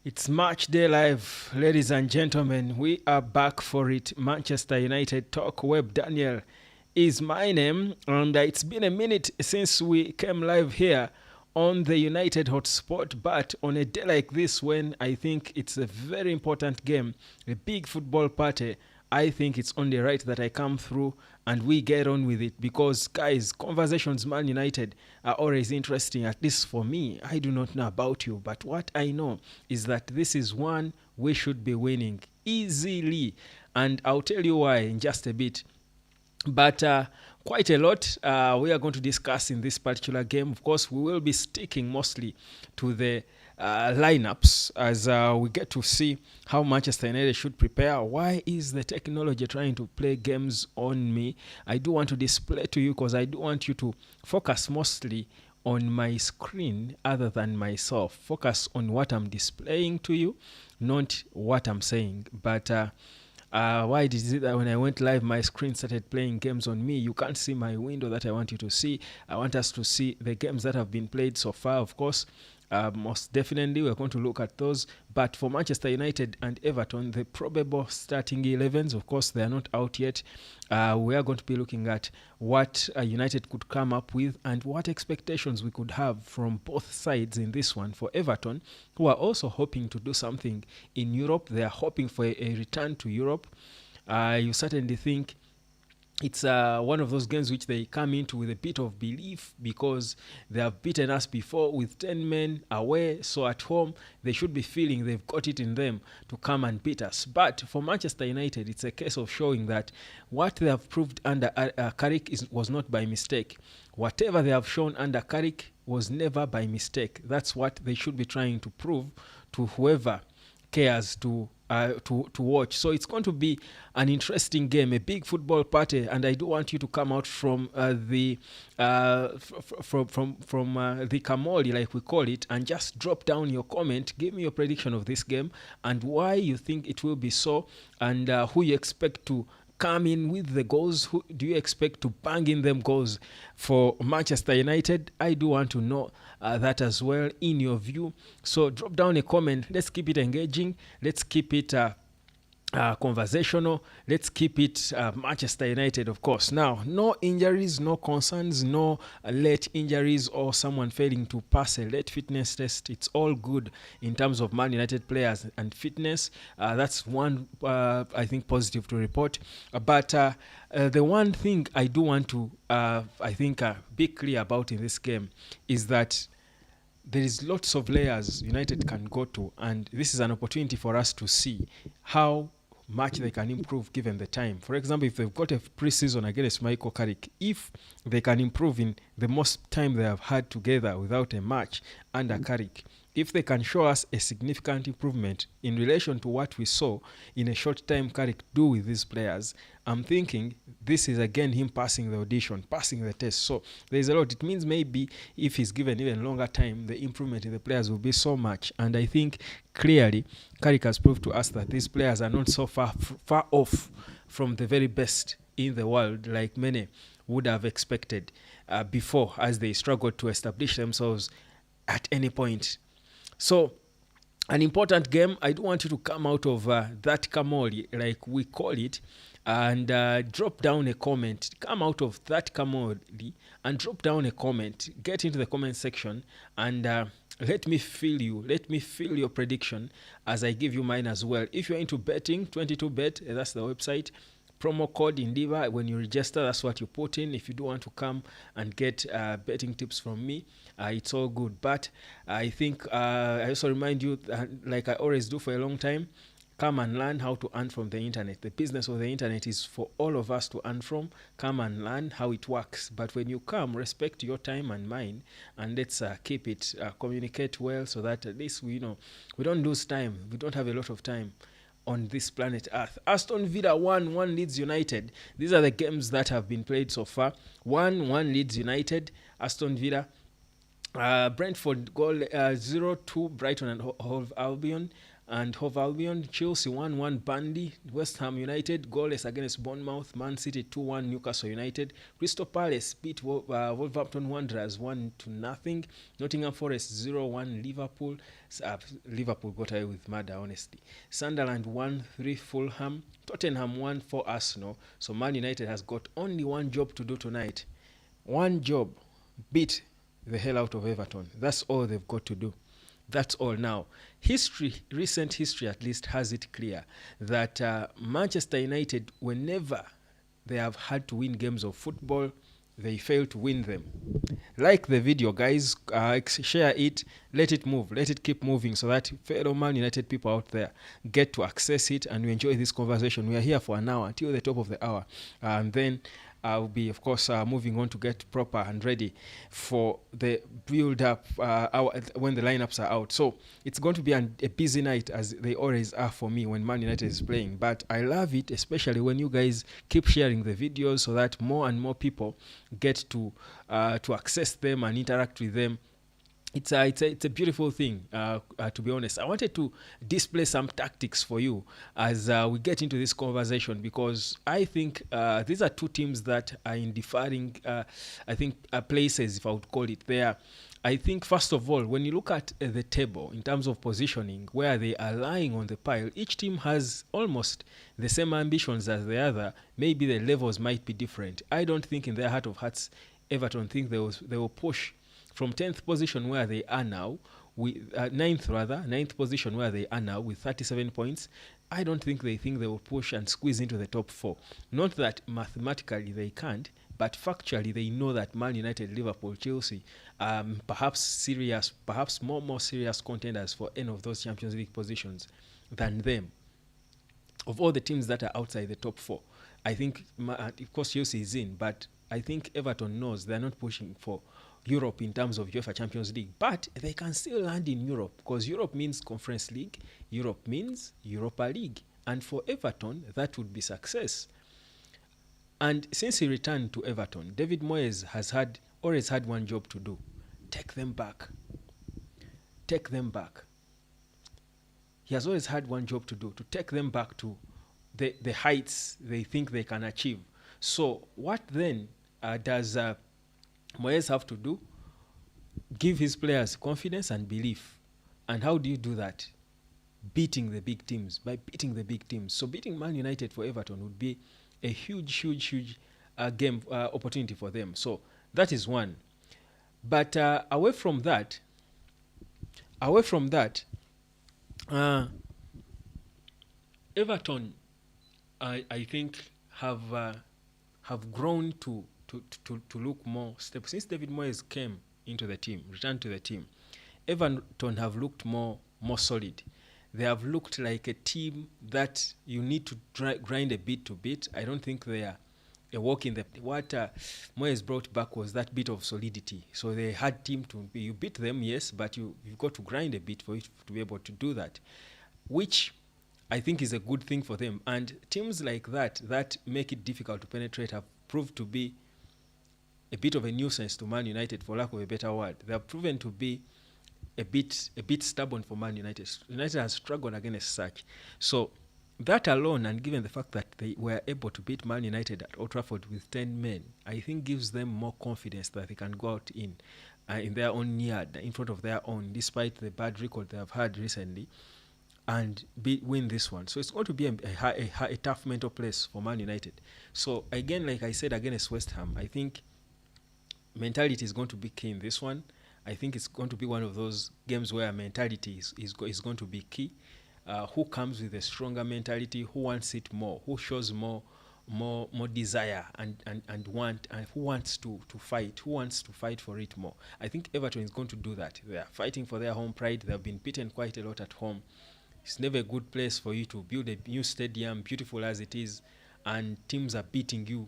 It's Match Day Live, ladies and gentlemen. We are back for it. Manchester United Talk. Web Daniel is my name, and it's been a minute since we came live here on the United Hotspot. But on a day like this, when I think it's a very important game, a big football party, I think it's only right that I come through and we get on with it because, guys, conversations Man United are always interesting, at least for me. I do not know about you, but what I know is that this is one we should be winning easily. And I'll tell you why in just a bit. But quite a lot we are going to discuss in this particular game. Of course, we will be sticking mostly to the lineups as we get to see how Manchester United should prepare. Why is the technology trying to play games on me? I do want to display to you because I do want you to focus mostly on my screen other than myself. Focus on what I'm displaying to you, not what I'm saying. But why is it that when I went live, my screen started playing games on me? You can't see my window that I want you to see. I want us to see the games that have been played so far, of course. Most definitely, we're going to look at those. But for Manchester United and Everton, the probable starting 11s, of course, they are not out yet. We are going to be looking at what United could come up with and what expectations we could have from both sides in this one. For Everton, who are also hoping to do something in Europe, they are hoping for a return to Europe. You certainly think it's one of those games which they come into with a bit of belief because they have beaten us before with 10 men away. So at home, they should be feeling they've got it in them to come and beat us. But for Manchester United, it's a case of showing that what they have proved under Carrick was not by mistake. Whatever they have shown under Carrick was never by mistake. That's what they should be trying to prove to whoever cares to watch. So it's going to be an interesting game, a big football party, and I do want you to come out from the Kamoli, like we call it, and just drop down your comment. Give me your prediction of this game and why you think it will be so, and who you expect to come in with the goals. Who do you expect to bang in them goals for Manchester United? I do want to know that as well in your view. So drop down a comment. Let's keep it engaging. Let's keep it conversational. Let's keep it Manchester United, of course. Now, no injuries, no concerns, no late injuries or someone failing to pass a late fitness test. It's all good in terms of Man United players and fitness. That's one, I think, positive to report. But the one thing I do want to, be clear about in this game is that there is lots of layers United can go to, and this is an opportunity for us to see how much they can improve given the time. For example, if they've got a pre-season against Michael Carrick, if they can improve in the most time they have had together without a match under Carrick, if they can show us a significant improvement in relation to what we saw in a short time Carrick do with these players, I'm thinking this is again him passing the audition, passing the test. So there's a lot. It means maybe if he's given even longer time, the improvement in the players will be so much. And I think clearly Carrick has proved to us that these players are not so far off from the very best in the world like many would have expected before, as they struggled to establish themselves at any point. So, an important game. I do want you to come out of that Kamoli, like we call it, and drop down a comment. Come out of that Kamoli and drop down a comment. Get into the comment section and let me feel you. Let me feel your prediction as I give you mine as well. If you're into betting, 22bet, that's the website. Promo code Indiva. When you register, that's what you put in. If you do want to come and get betting tips from me, it's all good. But I think I also remind you, like I always do for a long time, come and learn how to earn from the internet. The business of the internet is for all of us to earn from. Come and learn how it works. But when you come, respect your time and mine, and let's keep it, communicate well, so that at least we don't lose time. We don't have a lot of time on this planet Earth. Aston Villa 1-1 Leeds United. These are the games that have been played so far. 1-1 Leeds United. Aston Villa. Brentford goal 0-2 Brighton and Hove Albion. And Hove Albion, Chelsea 1-1 Burnley, West Ham United goalless against Bournemouth, Man City 2-1 Newcastle United, Crystal Palace beat Wolverhampton Wanderers 1-0, Nottingham Forest 0-1 Liverpool. Liverpool got away with murder, honestly. Sunderland 1-3 Fulham, Tottenham 1-4 Arsenal. So Man United has got only one job to do tonight. One job: beat the hell out of Everton. That's all they've got to do. That's all. Now, recent history at least, has it clear that Manchester United, whenever they have had to win games of football, they fail to win them. Like the video, guys, share it, let it move, let it keep moving so that fellow Man United people out there get to access it and we enjoy this conversation. We are here for an hour until the top of the hour, and then I'll be, of course, moving on to get proper and ready for the build-up when the lineups are out. So it's going to be a busy night, as they always are for me when Man United is playing. But I love it, especially when you guys keep sharing the videos so that more and more people get to access them and interact with them. It's a beautiful thing, to be honest. I wanted to display some tactics for you as we get into this conversation, because I think these are two teams that are in differing, places, if I would call it. There, I think, first of all, when you look at the table in terms of positioning, where they are lying on the pile, each team has almost the same ambitions as the other. Maybe the levels might be different. I don't think in their heart of hearts Everton think they will push from 10th position where they are now, with ninth position where they are now with 37 points. I don't think they will push and squeeze into the top 4. Not that mathematically they can't, but factually they know that Man United, Liverpool, Chelsea, perhaps more serious contenders for any of those Champions League positions than them. Of all the teams that are outside the top 4, I think, of course, Chelsea is in, but I think Everton knows they're not pushing for Europe in terms of UEFA Champions League, but they can still land in Europe, because Europe means Conference League, Europe means Europa League, and for Everton that would be success. And since he returned to Everton, David Moyes has always had one job to do: take them back. He has always had one job to do: to take them back to the heights they think they can achieve. So what then does Moyes have to do? Give his players confidence and belief. And how do you do that? Beating the big teams. So beating Man United for Everton would be a huge game opportunity for them. So that is one. But away from that, Everton, I think, have grown to look more stable since David Moyes returned to the team. Everton have looked more solid. They have looked like a team that you need to grind a bit to beat. I don't think they are a walk in the... What Moyes brought back was that bit of solidity. So they had team to be... You beat them, yes, but you've got to grind a bit for it to be able to do that, which I think is a good thing for them. And teams like that make it difficult to penetrate, have proved to be a bit of a nuisance to Man United, for lack of a better word. They have proven to be a bit stubborn for Man United. United has struggled against such. So that alone, and given the fact that they were able to beat Man United at Old Trafford with 10 men, I think gives them more confidence that they can go out in their own yard, in front of their own, despite the bad record they have had recently, and win this one. So it's going to be a tough mental place for Man United. So again, like I said, against West Ham, I think mentality is going to be key in this one. I think it's going to be one of those games where mentality is going to be key. Who comes with a stronger mentality? Who wants it more? Who shows more desire and want, and who wants to fight? Who wants to fight for it more? I think Everton is going to do that. They are fighting for their home pride. They have been beaten quite a lot at home. It's never a good place for you to build a new stadium, beautiful as it is, and teams are beating you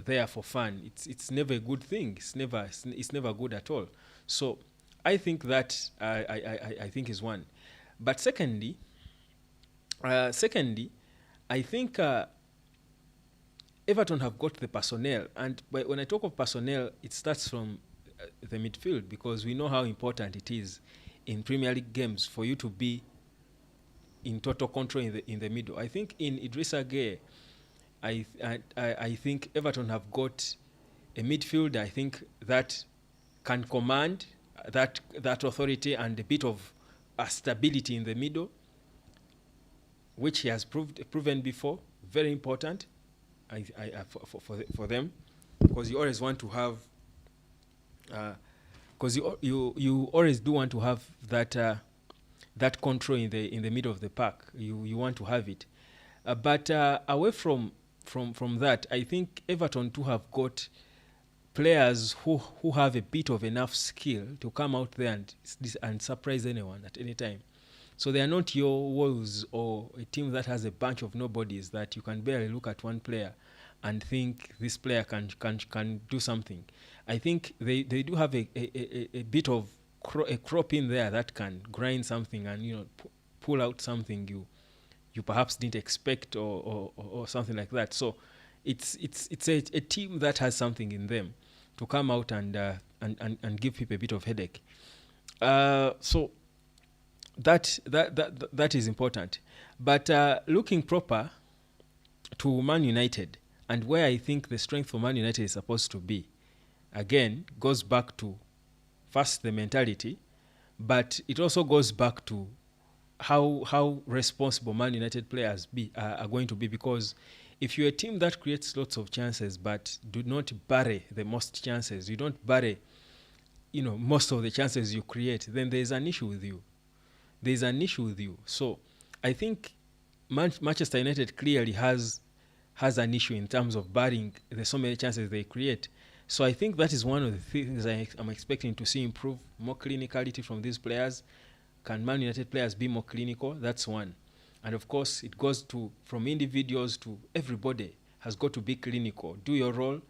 there for fun. It's never a good thing. It's never good at all. So I think that I think is one. But secondly, I think Everton have got the personnel, and when I talk of personnel, it starts from the midfield, because we know how important it is in Premier League games for you to be in total control in the middle. I think in Idrissa Gueye, I think Everton have got a midfield, I think, that can command that authority and a bit of stability in the middle, which he has proven before. Very important, for them, because you always want to have, because you always do want to have that control in the middle of the park. You want to have it, but away from that, I think Everton too have got players who have a bit of enough skill to come out there and surprise anyone at any time. So they are not your Wolves or a team that has a bunch of nobodies that you can barely look at one player and think this player can do something. I think they do have a bit of a crop in there that can grind something and pull out something you perhaps didn't expect, or something like that. So it's a team that has something in them to come out and give people a bit of headache. So that is important. But looking proper to Man United and where I think the strength for Man United is supposed to be, again, goes back to first the mentality, but it also goes back to how responsible Man United players are going to be. Because if you're a team that creates lots of chances but do not bury the most chances, you don't bury most of the chances you create, then there's an issue with you. So I think Manchester United clearly has an issue in terms of burying the so many chances they create. So I think that is one of the things I'm expecting to see improve. More clinicality from these players. Can Man United players be more clinical? That's one. And of course, it goes from individuals to everybody has got to be clinical. Do your role,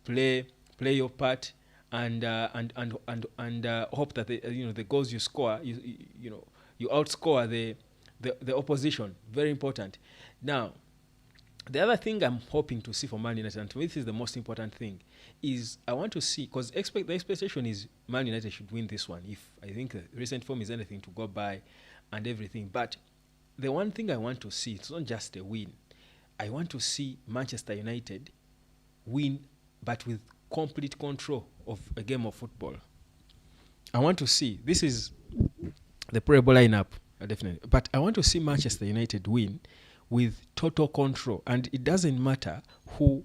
play your part, and hope that the goals you score, you outscore the opposition. Very important. Now, the other thing I'm hoping to see for Man United, and to me this is the most important thing, is I want to see, because the expectation is Man United should win this one, if I think recent form is anything to go by and everything. But the one thing I want to see, it's not just a win. I want to see Manchester United win, but with complete control of a game of football. I want to see, this is the probable lineup, definitely, but I want to see Manchester United win with total control. And it doesn't matter who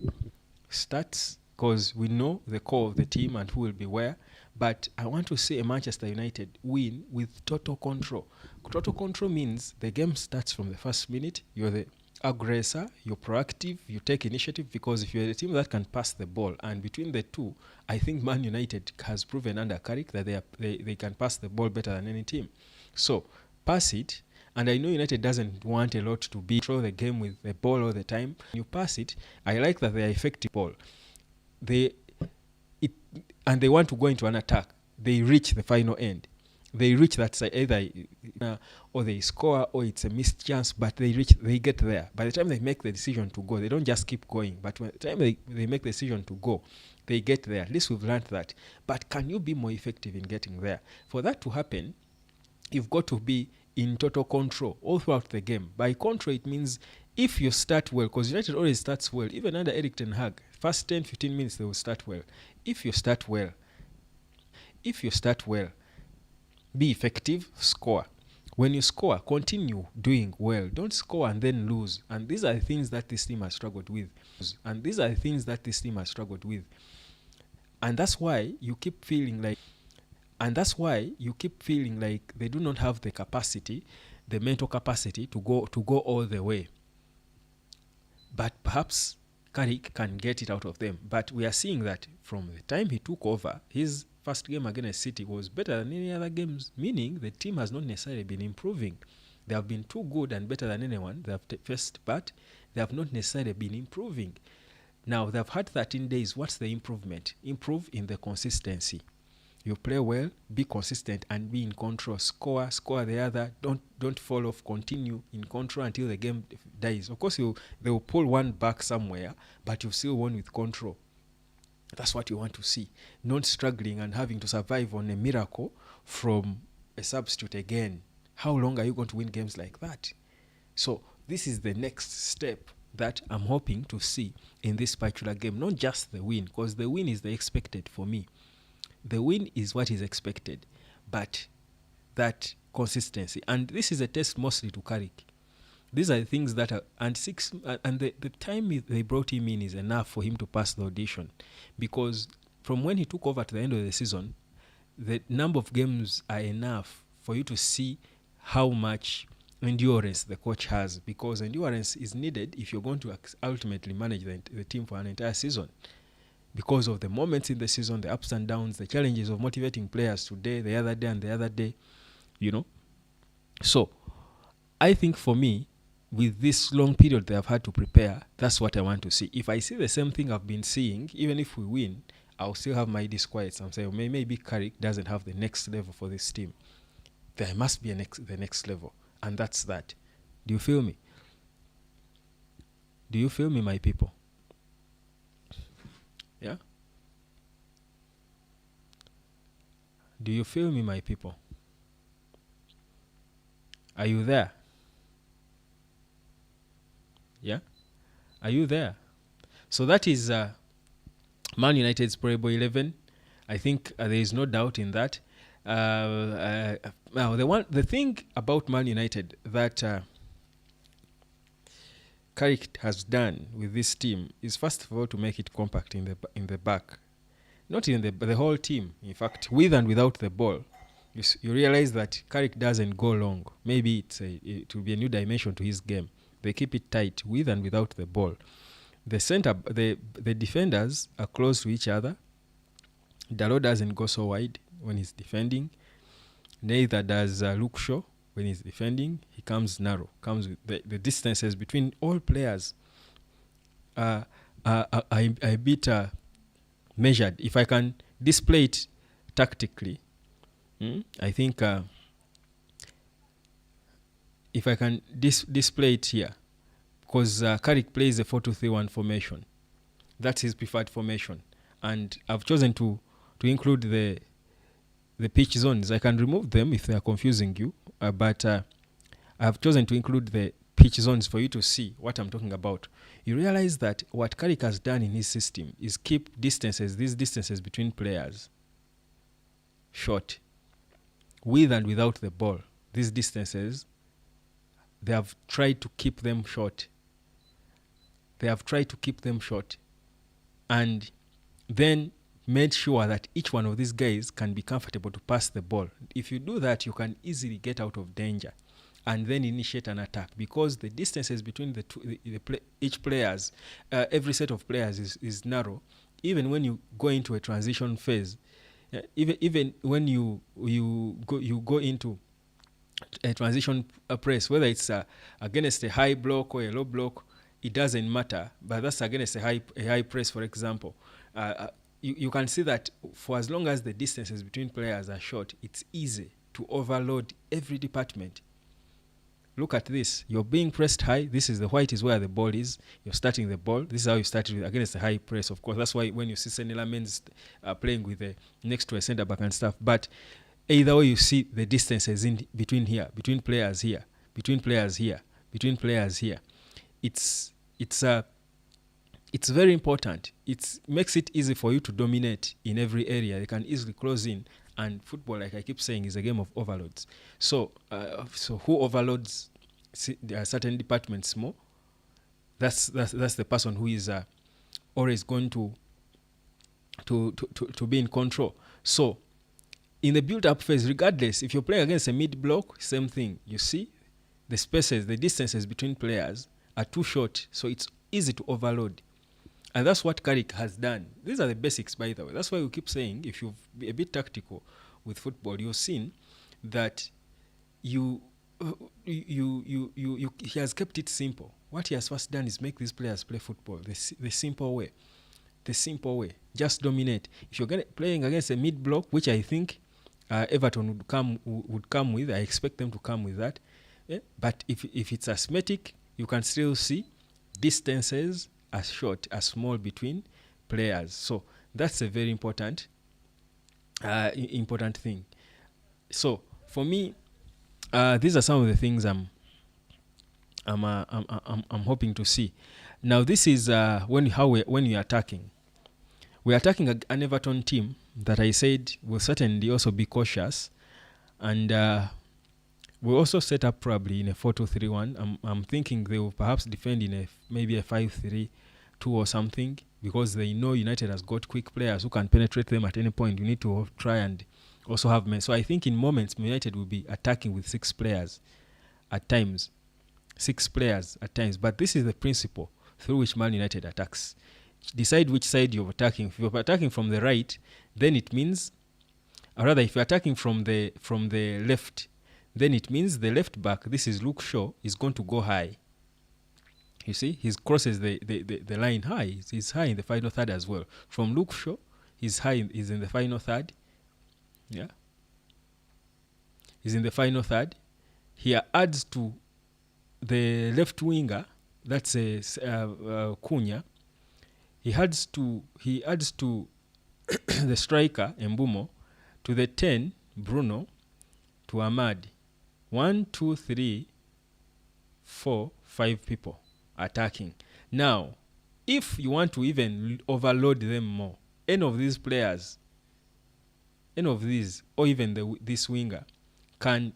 starts, because we know the core of the team and who will be where. But I want to see a Manchester United win with total control. Total control means the game starts from the first minute. You're the aggressor, you're proactive, you take initiative, because if you're a team that can pass the ball, and between the two, I think Man United has proven under Carrick that they can pass the ball better than any team. So pass it. And I know United doesn't want a lot to control the game with the ball all the time. You pass it. I like that they are effective ball. And they want to go into an attack. They reach the final end. They reach that side, either or they score or it's a missed chance, but they get there. By the time they make the decision to go, they don't just keep going. But by the time they make the decision to go, they get there. At least we've learned that. But can you be more effective in getting there? For that to happen, you've got to be in total control all throughout the game. By control, it means if you start well, because United always starts well, even under Eric Ten Hag, first 10-15 minutes they will start well. If you start well, be effective, score. When you score, continue doing well. Don't score and then lose. And these are the things that this team has struggled with. And that's why you keep feeling like they do not have the capacity, the mental capacity to go all the way. But perhaps Carrick can get it out of them. But we are seeing that from the time he took over, his first game against City was better than any other games, meaning the team has not necessarily been improving. They have been too good and better than anyone they have faced, but they have not necessarily been improving. Now, they've had 13 days. What's the improvement? Improve in the consistency. You play well, be consistent, and be in control. Score the other. Don't fall off. Continue in control until the game dies. Of course, they will pull one back somewhere, but you still won with control. That's what you want to see. Not struggling and having to survive on a miracle from a substitute again. How long are you going to win games like that? So this is the next step that I'm hoping to see in this particular game. Not just the win, because the win is the expected for me. The win is what is expected, but that consistency. And this is a test mostly to Carrick. These are the things that are, and the time they brought him in is enough for him to pass the audition, because from when he took over to the end of the season, the number of games are enough for you to see how much endurance the coach has, because endurance is needed if you're going to ultimately manage the team for an entire season, because of the moments in the season, the ups and downs, the challenges of motivating players today, the other day, and the other day, you know. So I think for me, with this long period they have had to prepare, that's what I want to see. If I see the same thing I've been seeing, even if we win, I'll still have my disquiets. I'm saying maybe Carrick doesn't have the next level for this team. There must be the next level, and that's that. Do you feel me? Do you feel me, my people? Yeah? Do you feel me, my people? Are you there? Yeah? Are you there? So that is Man United's probable 11. I think there is no doubt in that. Now, the thing about Man United that Carrick has done with this team is, first of all, to make it compact in the back, not in the whole team. In fact, with and without the ball, you realize that Carrick doesn't go long. Maybe it will be a new dimension to his game. They keep it tight with and without the ball. The defenders are close to each other. Dalot doesn't go so wide when he's defending. Neither does Luke Shaw when he's defending. He comes narrow. Comes with the distances between all players are a bit measured. If I can display it tactically, I think if I can display it here, because Carrick plays a 4-2-3-1 formation. That's his preferred formation. And I've chosen to include the pitch zones. I can remove them if they are confusing you, but I've chosen to include the pitch zones for you to see what I'm talking about. You realize that what Carrick has done in his system is keep these distances between players short, with and without the ball. These distances, they have tried to keep them short. And then made sure that each one of these guys can be comfortable to pass the ball. If you do that, you can easily get out of danger and then initiate an attack, because the distances between each players, every set of players is narrow. Even when you go into a transition phase, even when you go into a transition press, whether it's against a high block or a low block, it doesn't matter. But that's against a high press, for example. You can see that for as long as the distances between players are short, it's easy to overload every department. Look at this. You're being pressed high. This is the white is where the ball is. You're starting the ball. This is how you started with against a high press, of course. That's why when you see Senela Men's playing with next to a centre back and stuff. But either way, you see the distances in between here, between players here, between players here, between players here. It's very important. It makes it easy for you to dominate in every area. They can easily close in. And football, like I keep saying, is a game of overloads. So who overloads certain departments more? That's the person who is always going to be in control. So in the build-up phase, regardless, if you're playing against a mid-block, same thing. You see, the spaces, the distances between players are too short, so it's easy to overload. And that's what Carrick has done. These are the basics, by the way. That's why we keep saying, if you be a bit tactical with football, you've seen that he has kept it simple. What he has first done is make these players play football the simple way. The simple way. Just dominate. If you're playing against a mid-block, which I think Everton would come with, I expect them to come with that. Yeah? But if it's asymmetric, you can still see distances as short, as small between players. So that's a very important thing. So for me, these are some of the things I'm hoping to see. Now, this is when you're attacking. We're attacking an Everton team that I said will certainly also be cautious, and we'll also set up probably in a 4-2-3-1. I'm thinking they will perhaps defend in maybe a 5-3-2 or something, because they know United has got quick players who can penetrate them at any point. You need to try and also have men. So I think in moments United will be attacking with 6 players at times. 6 players at times. But this is the principle through which Man United attacks. Decide which side you're attacking. If you're attacking from the right, then it means, or rather, if you're attacking from the left, then it means the left back, this is Luke Shaw, is going to go high. You see, he crosses the line high. He's high in the final third as well. From Luke Shaw, he's in the final third. Yeah, he's in the final third. He adds to the left winger. That's Cunha. He adds to the striker Mbumo, to the 10 Bruno, to Ahmad. 1, 2, 3, 4, 5 people attacking. Now, if you want to even overload them more, any of these players, or even this winger, can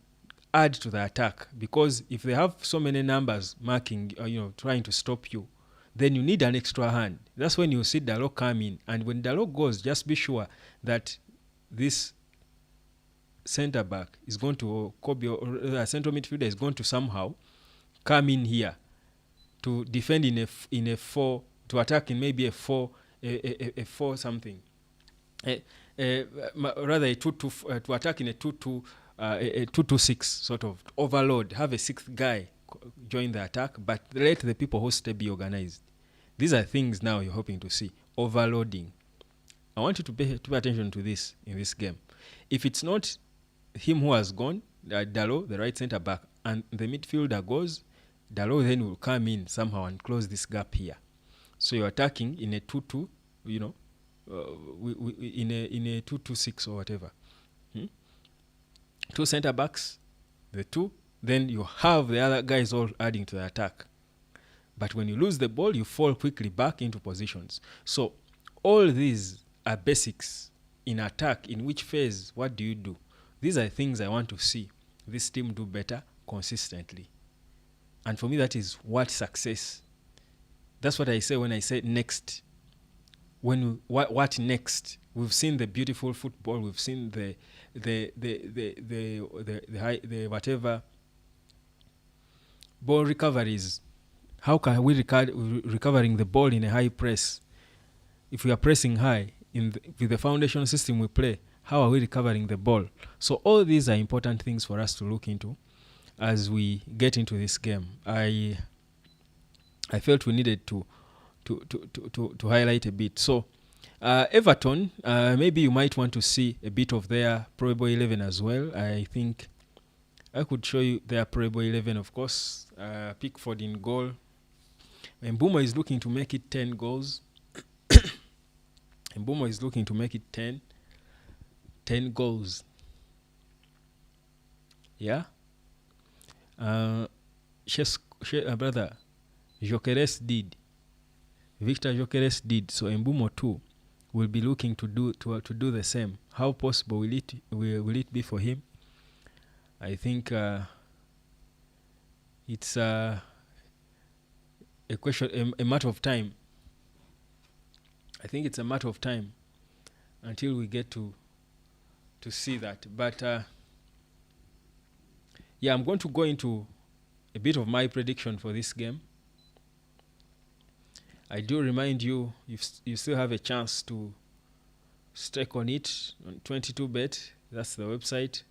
add to the attack, because if they have so many numbers marking, trying to stop you, then you need an extra hand. That's when you see Dalot come in, and when Dalot goes, just be sure that this centre back is going to, or central midfielder is going to somehow come in here to defend in a 4, to attack in maybe a 4 something, rather a 2-2, to attack in a 2-2, a 2-2-6 sort of overload. Have a 6th guy join the attack, but let the people who stay be organized. These are things now you're hoping to see. Overloading. I want you to pay attention to this in this game. If it's not him who has gone, Dalot, the right centre back, and the midfielder goes, Dalot then will come in somehow and close this gap here. So you're attacking in a 2-2, in a 2-2-6 or whatever. 2 centre backs, the 2, then you have the other guys all adding to the attack. But when you lose the ball, you fall quickly back into positions. So all these are basics in attack. In which phase, what do you do? These are things I want to see this team do better consistently. And for me, that is what success. That's what I say when I say next. What next? We've seen the beautiful football. We've seen the whatever ball recoveries. How can we recovering the ball in a high press? If we are pressing high with the foundation system we play, how are we recovering the ball? So all these are important things for us to look into as we get into this game. I felt we needed to highlight a bit. So Everton, maybe you might want to see a bit of their probable 11 as well. I think I could show you their probable 11, of course. Pickford in goal. Mbumo is looking to make it 10 goals. Mbumo is looking to make it 10 goals. Yeah. Brother Jokeres did. Victor Jokeres did. So Mbumo too will be looking to do the same. How possible will it be for him? I think it's a question, a matter of time. I think it's a matter of time until we get to see that. But yeah, I'm going to go into a bit of my prediction for this game. I do remind you, you still have a chance to stake on it on 22bet. That's the website.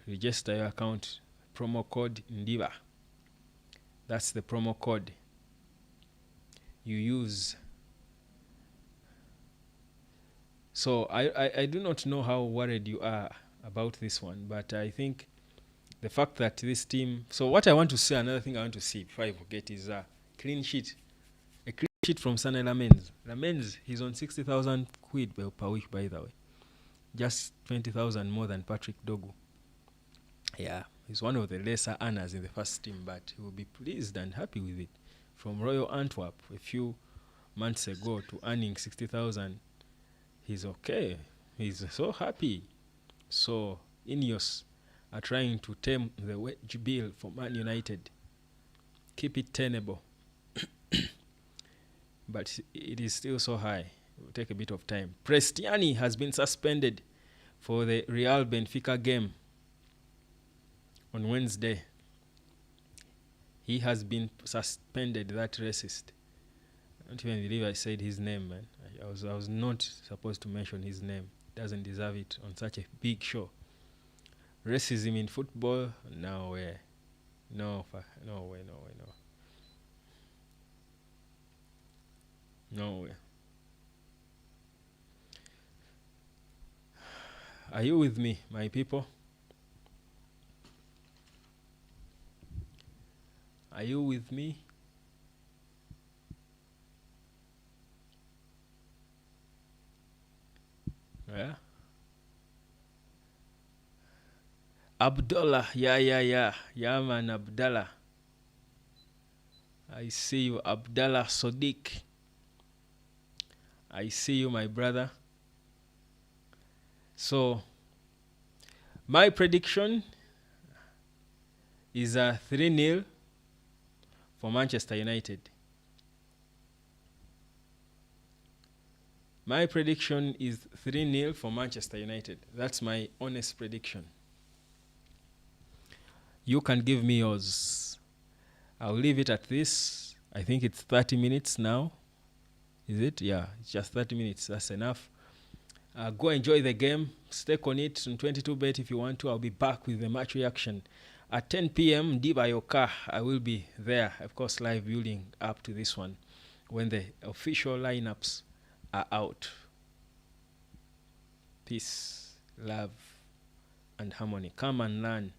Register your account. Promo code Ndiva. That's the promo code you use. So I do not know how worried you are about this one, but I think the fact that this team... So what I want to see, another thing I want to see before I forget, is a clean sheet. A clean sheet from Sané Lamens. Lamens, he's on 60,000 quid per week, by the way. Just 20,000 more than Patrick Dogu. Yeah, He's one of the lesser earners in the first team, but he will be pleased and happy with it. From Royal Antwerp a few months ago to earning 60,000, he's okay. He's so happy. So Ineos are trying to tame the wage bill for Man United. Keep it tenable. But it is still so high. It will take a bit of time. Prestiani has been suspended for the Real Benfica game on Wednesday. He has been suspended, that racist. I don't even believe I said his name, man. I was not supposed to mention his name. Doesn't deserve it on such a big show. Racism in football? No way. No way. No way. Are you with me, my people? Are you with me? Yeah. Abdullah, yeah, man, Abdullah. I see you, Abdullah Sadiq. I see you, my brother. So, my prediction is a 3-0 for Manchester United. My prediction is 3-0 for Manchester United. That's my honest prediction. You can give me yours. I'll leave it at this. I think it's 30 minutes now. Is it? Yeah, it's just 30 minutes. That's enough. Go enjoy the game. Stake on it on 22bet if you want to. I'll be back with the match reaction at 10 p.m. Dibayoka. I will be there, of course, live building up to this one when the official lineups are out. Peace, love, and harmony. Come and learn.